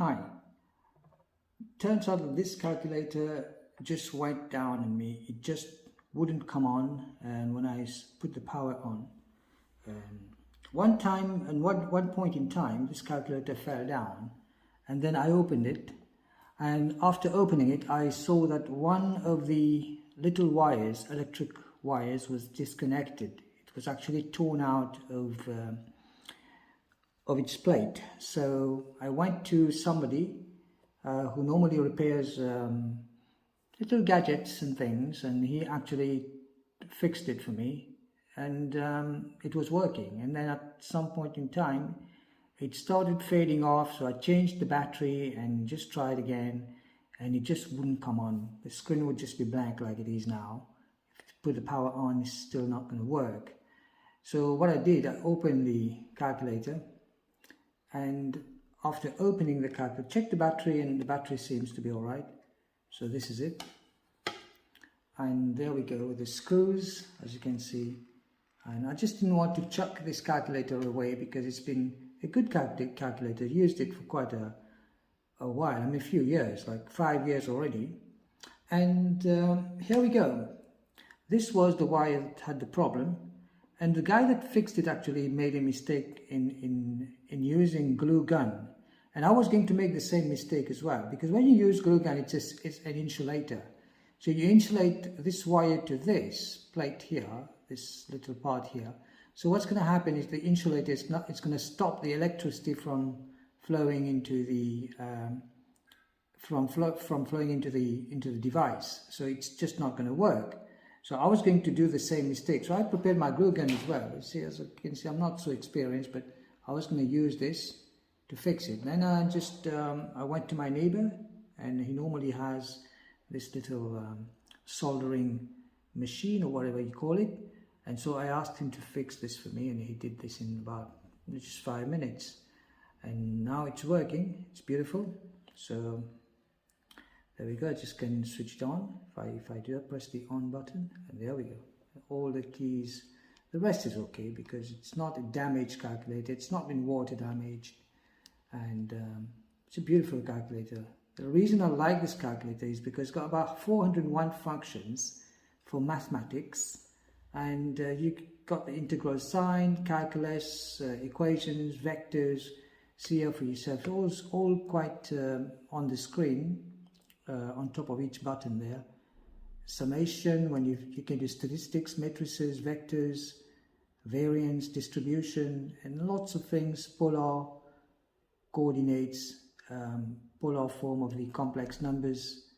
Hi. Turns out that this calculator just went down on me. It just wouldn't come on, and when I put the power on, one time and one point in time, this calculator fell down, and then I opened it, and after opening it, I saw that one of the little wires, electric wires, was disconnected. It was actually torn out of its plate. So I went to somebody who normally repairs little gadgets and things, and he actually fixed it for me, and it was working. And then at some point in time it started fading off, so I changed the battery and just tried again, and it just wouldn't come on. The screen would just be blank like it is now. If you put the power on, it's still not going to work. So what I did, I opened the calculator, and after opening the calculator, check the battery, and the battery seems to be all right. So this is it, and there we go with the screws, as you can see. And I just didn't want to chuck this calculator away because it's been a good calculator. I used it for quite a while, I mean a few years, like 5 years already. And here we go. This was the wire that had the problem, and the guy that fixed it actually made a mistake in using glue gun. And I was going to make the same mistake as well, because when you use glue gun, it's an insulator. So you insulate this wire to this plate here, this little part here. So what's going to happen is the insulator it's going to stop the electricity from flowing into the flowing into the device. So it's just not going to work. So I was going to do the same mistake. So I prepared my glue gun as well. You see, as you can see, I'm not so experienced, but I was going to use this to fix it. Then I went to my neighbor, and he normally has this little soldering machine or whatever you call it. And so I asked him to fix this for me, and he did this in about just 5 minutes. And now it's working. It's beautiful. So there we go. I just can switch it on. If I do that, press the on button, and there we go. All the keys. The rest is okay because it's not a damaged calculator. It's not been water damaged, and it's a beautiful calculator. The reason I like this calculator is because it's got about 401 functions for mathematics, and you got the integral sign, calculus, equations, vectors, see for yourself. All quite on the screen, on top of each button there. Summation, when you can do statistics, matrices, vectors, variance, distribution, and lots of things, polar coordinates, polar form of the complex numbers,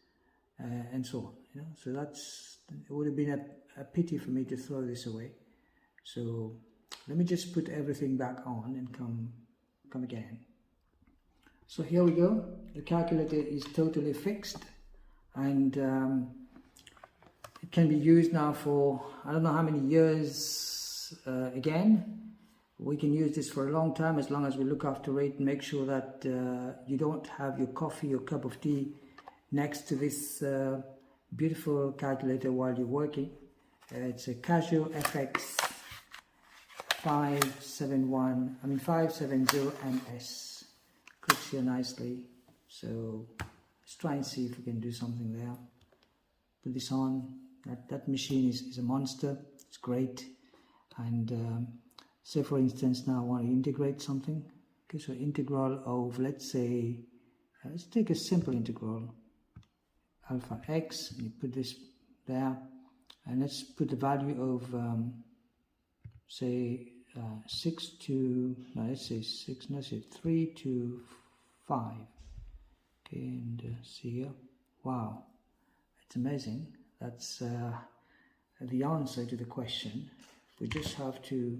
and so on. You know, so it would have been a pity for me to throw this away. So let me just put everything back on and come again. So here we go. The calculator is totally fixed, and it can be used now for I don't know how many years. Again, we can use this for a long time, as long as we look after it and make sure that you don't have your coffee or cup of tea next to this beautiful calculator while you're working. It's a Casio fx570MS. Clicks here nicely. So let's try and see if we can do something there. Put this on. That machine is a monster. It's great. And say for instance now I want to integrate something. Okay, so integral of, let's say, let's take a simple integral, alpha x, and you put this there, and let's put the value of say 6 to, no, let's say 6, no, let's say 3 to 5. Okay, and see here, wow, it's amazing. That's the answer to the question. We just have to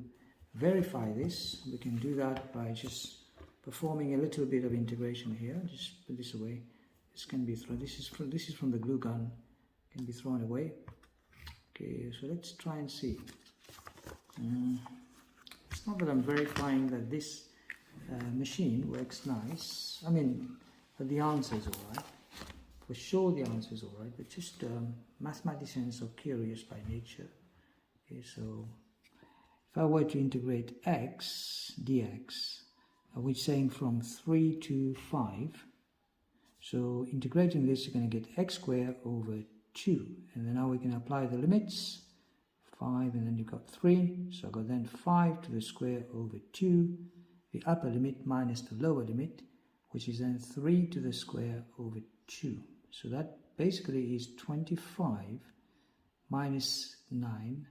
verify this. We can do that by just performing a little bit of integration here. Just put this away. This can be thrown. This is from the glue gun. Can be thrown away. Okay, so let's try and see. It's not that I'm verifying that this machine works nice. I mean, that the answer is all right. For sure, the answer is all right. But just mathematicians are curious by nature. Okay, so if I were to integrate x dx, which is saying from 3 to 5, So integrating this, you're going to get x squared over 2. And then now we can apply the limits. 5 and then you've got 3. So I've got then 5 to the square over 2. The upper limit minus the lower limit, which is then 3 to the square over 2. So that basically is 25 minus 9,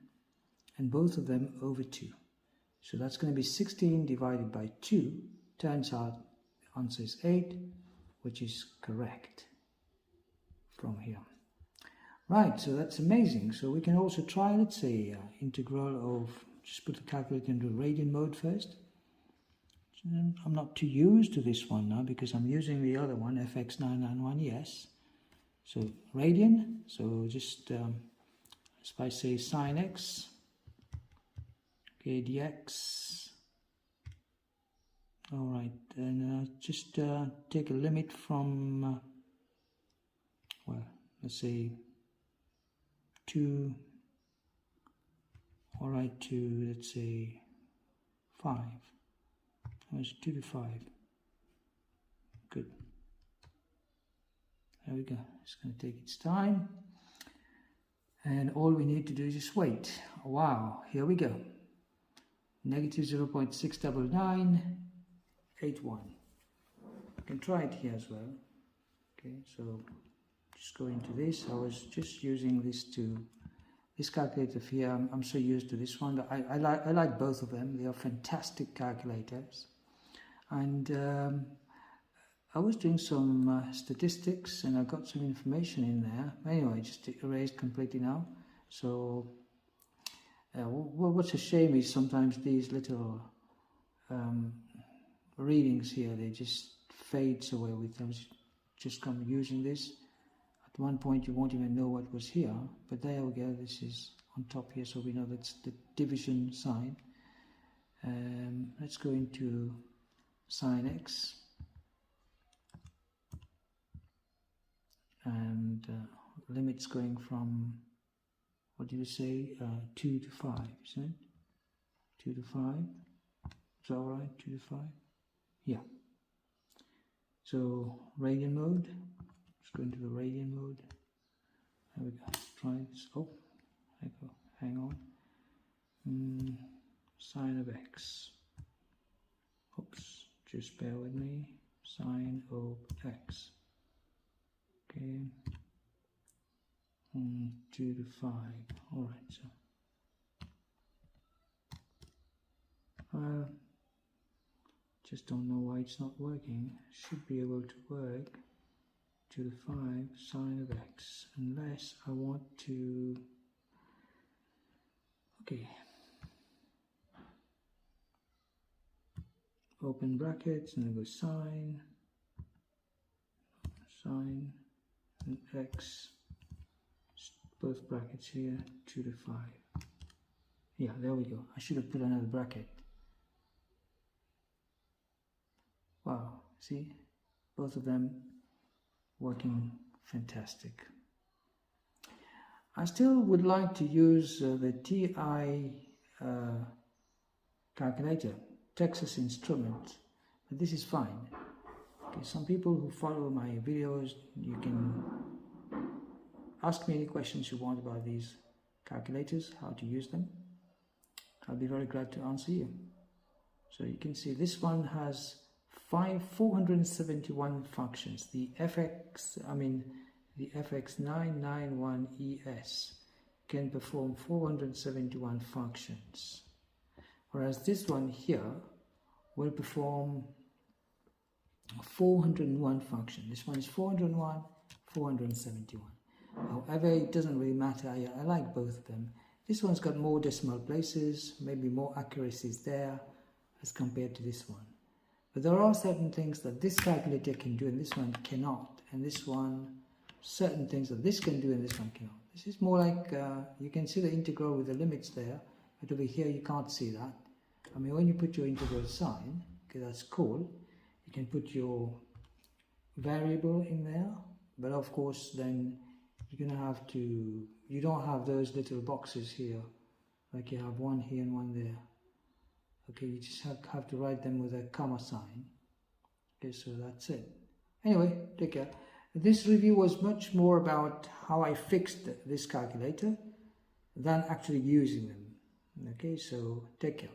and both of them over 2. So that's going to be 16 divided by 2. Turns out the answer is 8, which is correct from here. Right, so that's amazing. So we can also try, let's say, integral of, just put the calculator into radian mode first. I'm not too used to this one now because I'm using the other one, fx570MS. So radian, so just if I say sine x, okay, dx. All right, and just take a limit from, well, let's say 2, all right, to, let's say 5. That's 2 to 5. Good. There we go. It's going to take its time. And all we need to do is just wait. Wow, here we go. Negative 0.69981. You can try it here as well. Okay, so just go into this. I was just using this calculator here. I'm so used to this one, but I like both of them. They are fantastic calculators. And I was doing some statistics and I got some information in there. Anyway, just erased completely now. So what's a shame is sometimes these little readings here, they just fades away with them. Just come using this. At one point you won't even know what was here, but there we go. This is on top here, so we know that's the division sign. Let's go into sine x, and limits going from, what did you say, 2 to 5, isn't it? 2 to 5, is that all right? 2 to 5, yeah. So radian mode, let's go into the radian mode. There we go. Let's try this. Oh, there we go. Hang on. Sine of x. Oops, just bear with me. Sine of x. Okay. 2 to 5. All right. So just don't know why it's not working. Should be able to work. 2 to 5 sine of x, unless I want to, okay, open brackets and then go sine and x, both brackets here, 2 to 5. Yeah, there we go. I should have put another bracket. Wow, see, both of them working fantastic. I still would like to use the TI calculator, Texas Instruments, but this is fine. Okay, some people who follow my videos, you can ask me any questions you want about these calculators, how to use them. I'll be very glad to answer you. So you can see this one has 471 functions. The fx991ES can perform 471 functions, whereas this one here will perform 401 functions. This one is 401, 471. However, it doesn't really matter. I like both of them. This one's got more decimal places, maybe more accuracies there as compared to this one. But there are certain things that this calculator can do and this one cannot. And this one, certain things that this can do and this one cannot. This is more like, you can see the integral with the limits there, but over here you can't see that. I mean, when you put your integral sign, okay, that's cool. You can put your variable in there, but of course then you're going to have to, you don't have those little boxes here, like you have one here and one there. Okay, you just have to write them with a comma sign. Okay, so that's it. Anyway, take care. This review was much more about how I fixed this calculator than actually using them. Okay, so take care.